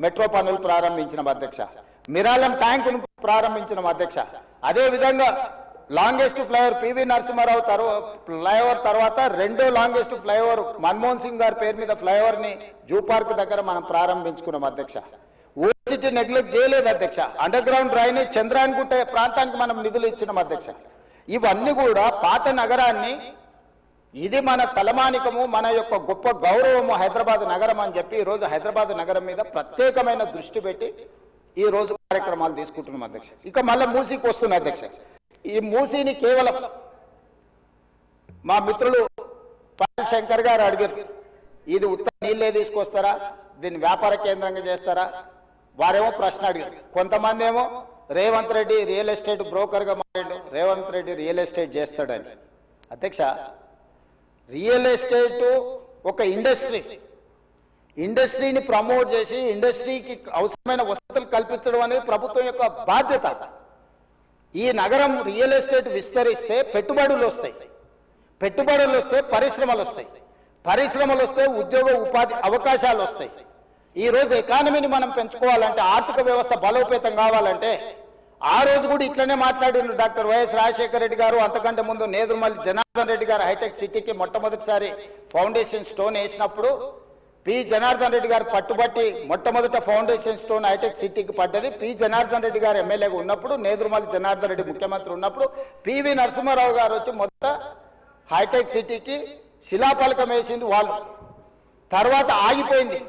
Metro పనులు ప్రారంభించిన అధ్యక్ష. మిరాలం ట్యాంక్ ప్రారంభించిన అధ్యక్ష. అదే విధంగా longest flyover PV Narasimha Rao flyover తర్వాత రెండో లాంగెస్ట్ ఫ్లైఓవర్ మన్మోహన్ సింగ్ గారి పేరు మీద ఫ్లైఓవర్ ని జూ పార్క్ దగ్గర మనం ప్రారంభించుకున్నాం అధ్యక్ష. ఓల్డ్ సిటీ నెగ్లెక్ట్ చేయలేదు అధ్యక్ష. అండర్ గ్రౌండ్ డ్రైనేజ్ చంద్రాయన్గుట్ట ప్రాంతానికి మనం నిధులు ఇచ్చినాం అధ్యక్ష. ఇవన్నీ కూడా పాత నగరాన్ని ఇది మన తలమానికము, మన యొక్క గొప్ప గౌరవము హైదరాబాద్ నగరం అని చెప్పి ఈరోజు హైదరాబాద్ నగరం మీద ప్రత్యేకమైన దృష్టి పెట్టి ఈ రోజు కార్యక్రమాలు తీసుకుంటున్నాం అధ్యక్ష. ఇక మళ్ళీ మూసీకి వస్తున్నా అధ్యక్ష. ఈ మూసీని కేవలం మా మిత్రులు పాల్ శంకర్ గారు అడిగారు, ఇది ఉత్తర నీళ్ళే తీసుకొస్తారా, దీన్ని వ్యాపార కేంద్రంగా చేస్తారా? వారేమో ప్రశ్న అడిగారు. కొంతమంది ఏమో రేవంత్ రెడ్డి రియల్ ఎస్టేట్ బ్రోకర్గా మారాడు, రేవంత్ రెడ్డి రియల్ ఎస్టేట్ చేస్తాడని. అధ్యక్ష, రియల్ ఎస్టేట్ ఒక ఇండస్ట్రీని ప్రమోట్ చేసి ఇండస్ట్రీకి అవసరమైన వసతులు కల్పించడం అనేది ప్రభుత్వం యొక్క బాధ్యత. ఈ నగరం రియల్ ఎస్టేట్ విస్తరిస్తే పెట్టుబడులు వస్తాయి, పరిశ్రమలు వస్తే ఉద్యోగ ఉపాధి అవకాశాలు వస్తాయి. ఈ రోజు ఎకానమీని మనం పెంచుకోవాలంటే, ఆర్థిక వ్యవస్థ బలోపేతం కావాలంటే, ఆ రోజు కూడా ఇట్లనే మాట్లాడిన డాక్టర్ వైఎస్ రాజశేఖర రెడ్డి గారు, అంతకంటే ముందు నేదురుమల్లి జనార్దన్ రెడ్డి గారు హైటెక్ సిటీకి మొట్టమొదటిసారి ఫౌండేషన్ స్టోన్ వేసినప్పుడు పి జనార్దన్ రెడ్డి గారు పట్టుబట్టి మొట్టమొదట ఫౌండేషన్ స్టోన్ హైటెక్ సిటీకి పడ్డది. పి జనార్దన్ రెడ్డి గారు ఎమ్మెల్యేగా ఉన్నప్పుడు, నేదురుమల్లి జనార్దన్ రెడ్డి ముఖ్యమంత్రి ఉన్నప్పుడు పివి నరసింహారావు గారు వచ్చి మొదట హైటెక్ సిటీకి శిలాఫలకం వేసింది వాళ్ళు. తర్వాత ఆగిపోయింది.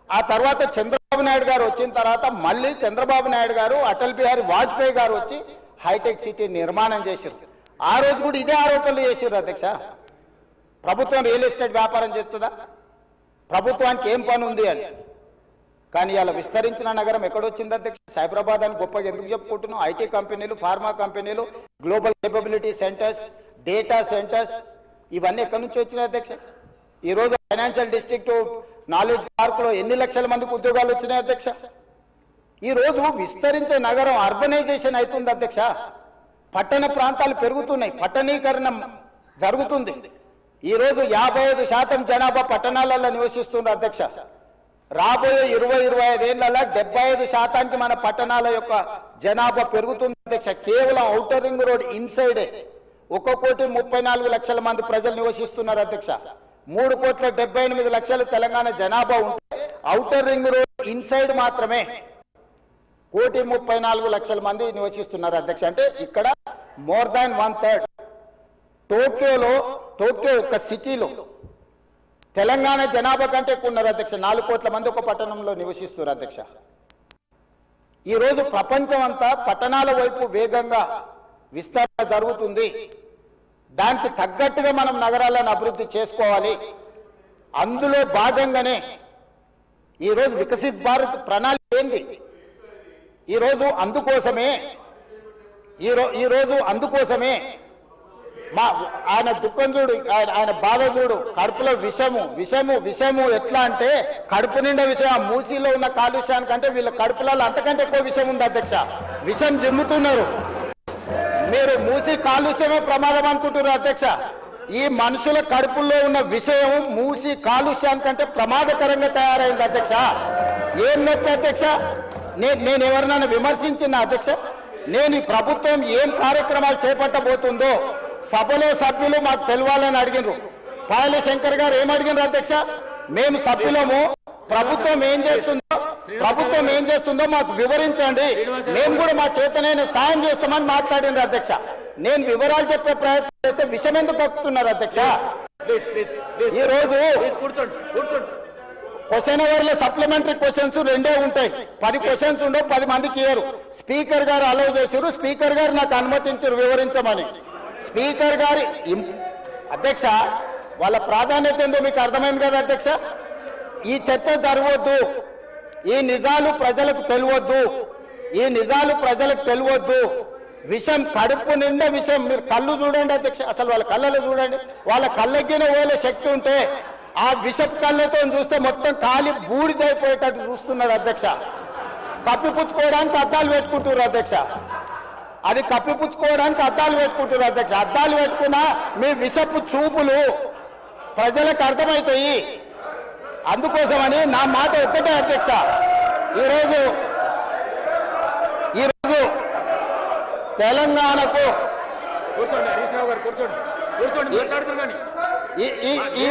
ఆ తర్వాత చంద్రబాబు నాయుడు గారు వచ్చిన తర్వాత మళ్ళీ చంద్రబాబు నాయుడు గారు, అటల్ బిహారీ వాజ్పేయి గారు వచ్చి హైటెక్ సిటీ నిర్మాణం చేశారు. ఆ రోజు కూడా ఇదే ఆరోపణలు చేశారు అధ్యక్ష. ప్రభుత్వం రియల్ ఎస్టేట్ వ్యాపారం చేస్తుందా, ప్రభుత్వానికి ఏం పని ఉంది అని. కానీ ఇలా విస్తరించిన నగరం ఎక్కడొచ్చింది అధ్యక్ష? సైబరాబాద్ అని గొప్పగా ఎందుకు చెప్పుకుంటున్నాం? ఐటీ కంపెనీలు, ఫార్మా కంపెనీలు, global capability centres, data centres, ఇవన్నీ ఎక్కడి నుంచి వచ్చినాయి అధ్యక్ష? ఈరోజు ఫైనాన్షియల్ డిస్ట్రిక్ట్ నాలెడ్జ్ పార్కులో ఎన్ని లక్షల మందికి ఉద్యోగాలు వచ్చినాయి అధ్యక్ష? ఈరోజు విస్తరించే నగరం అర్బనైజేషన్ అవుతుంది అధ్యక్ష. పట్టణ ప్రాంతాలు పెరుగుతున్నాయి, పట్టణీకరణ జరుగుతుంది. ఈరోజు 55% జనాభా పట్టణాలలో నివసిస్తున్నారు అధ్యక్ష. రాబోయే 20-25 ఏళ్లలో 75% మన పట్టణాల యొక్క జనాభా పెరుగుతుంది అధ్యక్ష. కేవలం ఔటర్ రింగ్ రోడ్ ఇన్సైడే 1,34,00,000 మంది ప్రజలు నివసిస్తున్నారు అధ్యక్ష. 3,78,00,000 తెలంగాణ జనాభా ఉంటే ఔటర్ రింగ్ రోడ్ ఇన్సైడ్ మాత్రమే 1,34,00,000 మంది నివసిస్తున్నారు అధ్యక్ష. అంటే ఇక్కడ మోర్ దాన్ 1/3. టోక్యో ఒక సిటీలో తెలంగాణ జనాభా కంటే ఎక్కువ ఉన్నారు అధ్యక్ష. 4 కోట్ల మంది ఒక పట్టణంలో నివసిస్తున్నారు అధ్యక్ష. ఈరోజు ప్రపంచం అంతా పట్టణాల వైపు వేగంగా విస్తరణ జరుగుతుంది. దానికి తగ్గట్టుగా మనం నగరాలను అభివృద్ధి చేసుకోవాలి. అందులో భాగంగానే ఈరోజు వికసిత్ భారత్ ప్రణాళిక ఏంది? ఈరోజు అందుకోసమే ఆయన దుఃఖం చూడు, ఆయన బాధ చూడు, కడుపులో విషము ఎట్లా అంటే కడుపు నిండా విషయం. ఆ మూసీలో ఉన్న కాలుష్యానికంటే వీళ్ళ కడుపులలో అంతకంటే ఎక్కువ విషయం ఉంది అధ్యక్ష. విషం జిమ్ముతున్నారు. మీరు మూసీ కాలుష్యమే ప్రమాదం అనుకుంటున్నారు అధ్యక్ష. ఈ మనుషుల కడుపుల్లో ఉన్న విషయం మూసీ కాలుష్యానికంటే ప్రమాదకరంగా తయారైంది అధ్యక్ష. ఏం నొప్పి అధ్యక్ష? నేను ఎవరినైనా విమర్శించిన అధ్యక్ష? నేను ఈ ప్రభుత్వం ఏం కార్యక్రమాలు చేపట్టబోతుందో సభలో సభ్యులు మాకు తెలవాలని అడిగినారు. పాయల శంకర్ గారు ఏం అడిగినారు అధ్యక్ష? మేము సభ్యులము, ప్రభుత్వం ఏం చేస్తుందో మాకు వివరించండి, మేము కూడా మా చేతనైనా సాయం చేస్తామని మాట్లాడినారు అధ్యక్ష. నేను వివరాలు చెప్పే ప్రయత్నం అయితే విషయం ఎందుకు కక్కుతున్నారు అధ్యక్ష? ఈ రోజు క్వశ్చన్ అవర్లో సప్లిమెంటరీ క్వశ్చన్స్ 2 ఉంటాయి. 10 క్వశ్చన్స్ ఉండవు, 10 మందికి ఇయ్యరు. స్పీకర్ గారు అలౌ చేశారు, స్పీకర్ గారు నాకు అనుమతించారు వివరించమని. స్పీకర్ గారి అధ్యక్ష వాళ్ళ ప్రాధాన్యత ఏందో మీకు అర్థమైంది కదా అధ్యక్ష? ఈ చర్చ జరగవద్దు, ఈ నిజాలు ప్రజలకు తెలియవద్దు. విషం కడుపు నిండా విషం. మీరు కళ్ళు చూడండి అధ్యక్ష, అసలు వాళ్ళ కళ్ళలో చూడండి. వాళ్ళ కళ్ళగిన వేలే శక్తి ఉంటే ఆ విషపు కళ్ళతో చూస్తే మొత్తం కాలి బూడిదైపోయేటట్టు చూస్తున్నారు అధ్యక్ష. కప్పిపుచ్చుకోవడానికి అద్దాలు పెట్టుకుంటున్నారు అధ్యక్ష. అద్దాలు పెట్టుకుంటున్నారు అధ్యక్ష. అద్దాలు పెట్టుకున్నా మీ విషపు చూపులు ప్రజలకు అర్థమవుతాయి. అందుకోసమని నా మాట ఒక్కటే అధ్యక్ష, ఈరోజు తెలంగాణకు కూర్చోండి హరీష్ రావు గారు, కూర్చోండి మాట్లాడుతున్నారు కానీ ఈ